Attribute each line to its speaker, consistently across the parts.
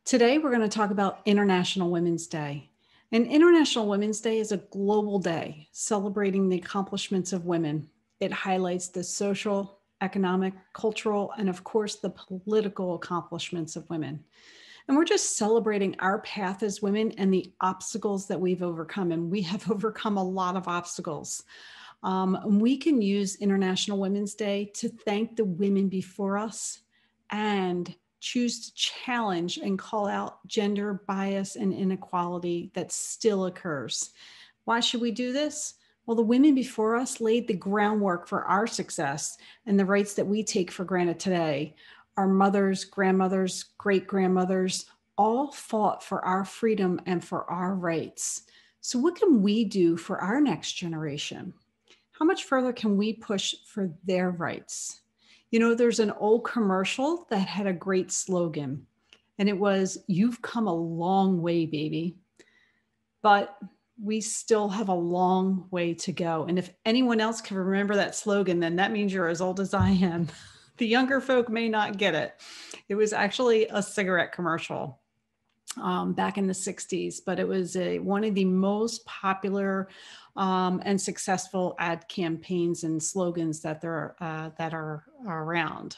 Speaker 1: Today, we're going to talk about International Women's Day. And International Women's Day is a global day celebrating the accomplishments of women. It highlights the social, economic, cultural, and of course, the political accomplishments of women. And we're just celebrating our path as women and the obstacles that we've overcome. And we have overcome a lot of obstacles. We can use International Women's Day to thank the women before us and choose to challenge and call out gender bias and inequality that still occurs. Why should we do this? Well, the women before us laid the groundwork for our success and the rights that we take for granted today. Our mothers, grandmothers, great-grandmothers all fought for our freedom and for our rights. So what can we do for our next generation? How much further can we push for their rights? You know, there's an old commercial that had a great slogan, and it was, "You've come a long way, baby." But we still have a long way to go. And if anyone else can remember that slogan, then that means you're as old as I am. The younger folk may not get it. It was actually a cigarette commercial back in the 60s, but it was one of the most popular and successful ad campaigns and slogans that are around.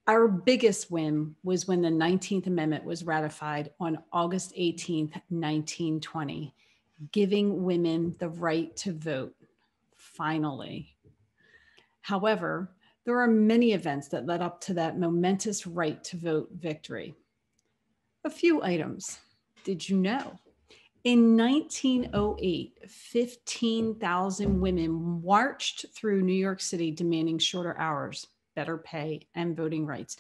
Speaker 1: Our biggest win was when the 19th Amendment was ratified on August 18th, 1920, giving women the right to vote, finally. However, there are many events that led up to that momentous right to vote victory. A few items. Did you know? In 1908, 15,000 women marched through New York City demanding shorter hours, better pay, and voting rights.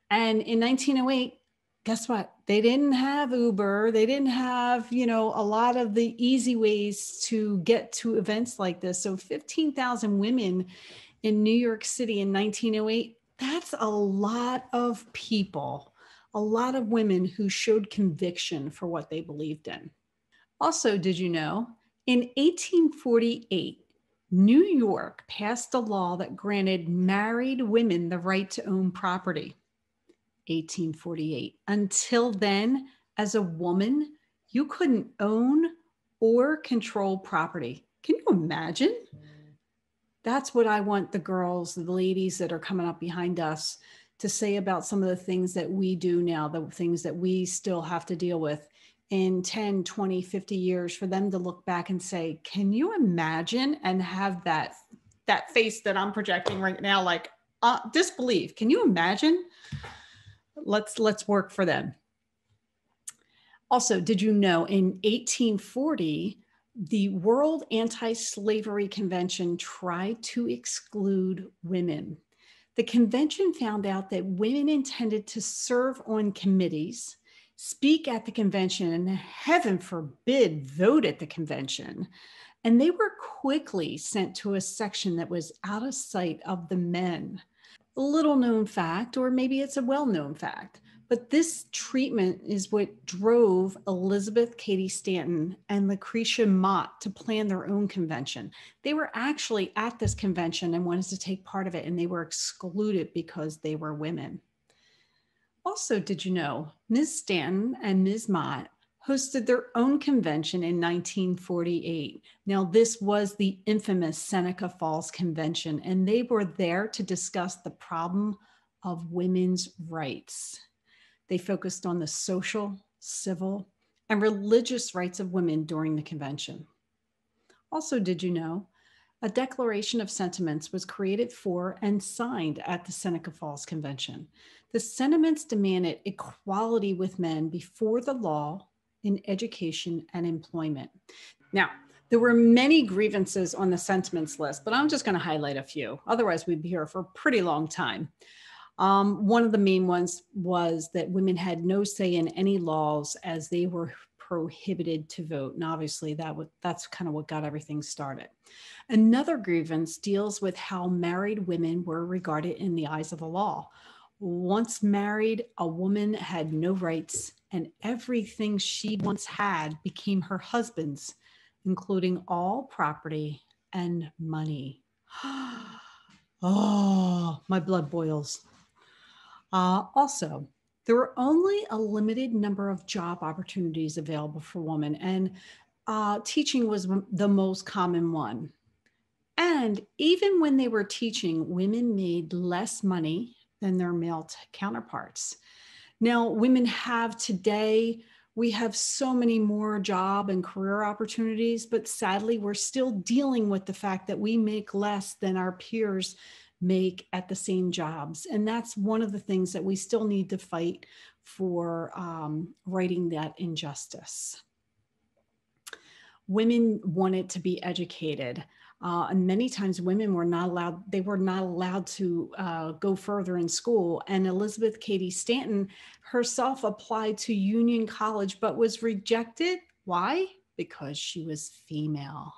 Speaker 1: And in 1908, guess what? They didn't have Uber. They didn't have, a lot of the easy ways to get to events like this. So 15,000 women in New York City in 1908, that's a lot of people, a lot of women who showed conviction for what they believed in. Also, did you know, in 1848, New York passed a law that granted married women the right to own property. 1848. Until then, as a woman, you couldn't own or control property. Can you imagine? That's what I want the girls, the ladies that are coming up behind us to say about some of the things that we do now, the things that we still have to deal with in 10, 20, 50 years, for them to look back and say, can you imagine, and have that face that I'm projecting right now, like disbelief. Can you imagine? Let's work for them. Also, did you know in 1840, the World Anti-Slavery Convention tried to exclude women? The convention found out that women intended to serve on committees, speak at the convention, and heaven forbid, vote at the convention. And they were quickly sent to a section that was out of sight of the men. A little known fact, or maybe it's a well-known fact, but this treatment is what drove Elizabeth Cady Stanton and Lucretia Mott to plan their own convention. They were actually at this convention and wanted to take part of it, and they were excluded because they were women. Also, did you know, Ms. Stanton and Ms. Mott hosted their own convention in 1948. Now, this was the infamous Seneca Falls Convention, and they were there to discuss the problem of women's rights. They focused on the social, civil, and religious rights of women during the convention. Also, did you know, a Declaration of Sentiments was created for and signed at the Seneca Falls Convention. The sentiments demanded equality with men before the law, in education and employment. Now, there were many grievances on the sentiments list, but I'm just going to highlight a few. Otherwise, we'd be here for a pretty long time. One of the main ones was that women had no say in any laws as they were prohibited to vote. And obviously, that's kind of what got everything started. Another grievance deals with how married women were regarded in the eyes of the law. Once married, a woman had no rights, and everything she once had became her husband's, including all property and money. Oh, my blood boils. Also, There were only a limited number of job opportunities available for women, and teaching was the most common one. And even when they were teaching, women made less money than their male counterparts. Now, women have today, we have so many more job and career opportunities, but sadly, we're still dealing with the fact that we make less than our peers make at the same jobs. And that's one of the things that we still need to fight for, righting that injustice. Women wanted to be educated. And many times women were not allowed, they were not allowed to go further in school. And Elizabeth Cady Stanton herself applied to Union College, but was rejected. Why? Because she was female.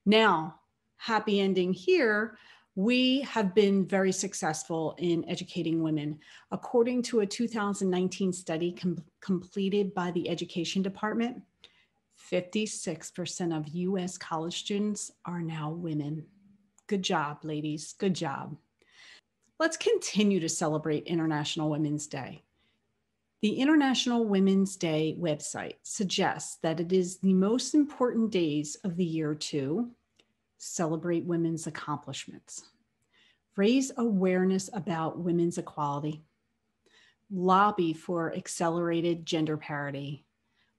Speaker 1: Now, happy ending here. We have been very successful in educating women. According to a 2019 study completed by the Education Department, 56% of US college students are now women. Good job, ladies. Good job. Let's continue to celebrate International Women's Day. The International Women's Day website suggests that it is the most important days of the year to celebrate women's accomplishments, raise awareness about women's equality, lobby for accelerated gender parity,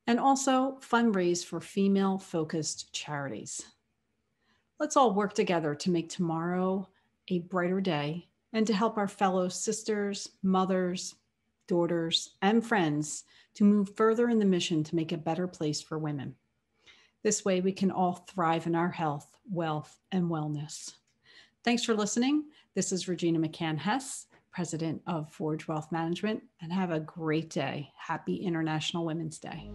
Speaker 1: and also fundraise for female-focused charities. Let's all work together to make tomorrow a brighter day and to help our fellow sisters, mothers, daughters, and friends to move further in the mission to make a better place for women. This way, we can all thrive in our health, wealth, and wellness. Thanks for listening. This is Regina McCann Hess, President of Forge Wealth Management, and have a great day. Happy International Women's Day.